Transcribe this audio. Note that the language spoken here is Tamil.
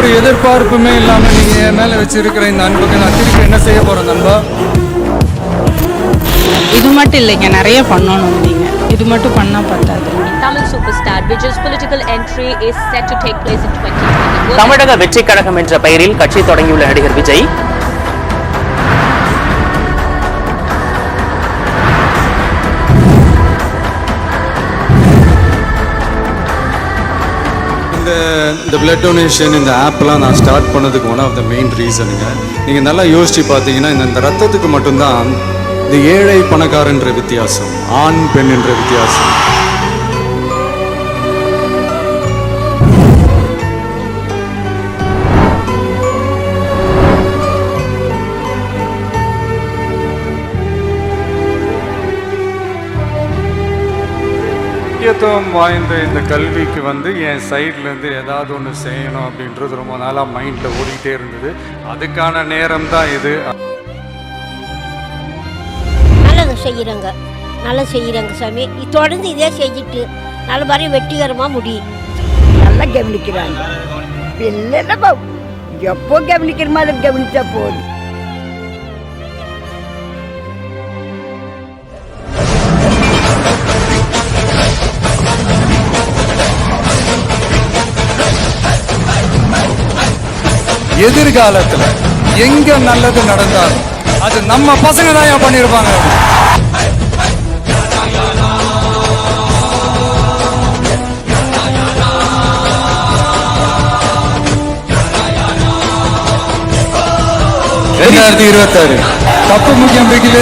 ஒரு எதிர்பார்ப்புமே இல்லாம நீங்க என் மேல வச்சிருக்கிற இந்த அன்புக்கு நான் திருப்பி என்ன செய்ய போறேன் நண்பா? இது மட்டும் இல்லைங்க, நிறைய பண்ணணும். நீங்க இது மட்டும் பண்ணா பத்தாது. Tamil superstar Vijay's political entry is set to take place in 2020. தமிழக வெற்றி கழகம் என்ற பெயரில் கட்சி தொடங்கியுள்ள நடிகர் விஜய் இந்த பிளட் டொனேஷன் இந்த ஆப்லாம் நான் ஸ்டார்ட் பண்ணதுக்கு ஒன் ஆஃப் த மெயின் ரீசனுங்க. நீங்கள் நல்லா யோசிச்சு பார்த்தீங்கன்னா இந்த ரத்தத்துக்கு மட்டும்தான் இந்த ஏழை பணக்காரன்ற வித்தியாசம், ஆண் பெண் என்ற வித்தியாசம். முக்கியத்துவம் வாய்ந்த இந்த கல்விக்கு என் சைட்லேருந்து ஏதாவது ஒன்று செய்யணும் அப்படின்றது ரொம்ப நாளாக மைண்டில் ஓடிக்கிட்டே இருந்தது. அதுக்கான நேரம் தான் இது. நல்லது செய்கிறேங்க, நல்லா செய்கிறேங்க சாமி. தொடர்ந்து இதே செஞ்சுட்டு நல்ல மாதிரி வெற்றிகரமாக முடியும். நல்லா கவனிக்கிறாங்க. இல்லைன்னா எப்போ கவனிக்கிற மாதிரி கவனிச்சா போதும். எதிர்காலத்துல எங்க நல்லது நடந்தாலும் அது நம்ம பசங்க தான் பண்ணிருப்பாங்க. தப்பு முக்கியம் பிடிக்கல,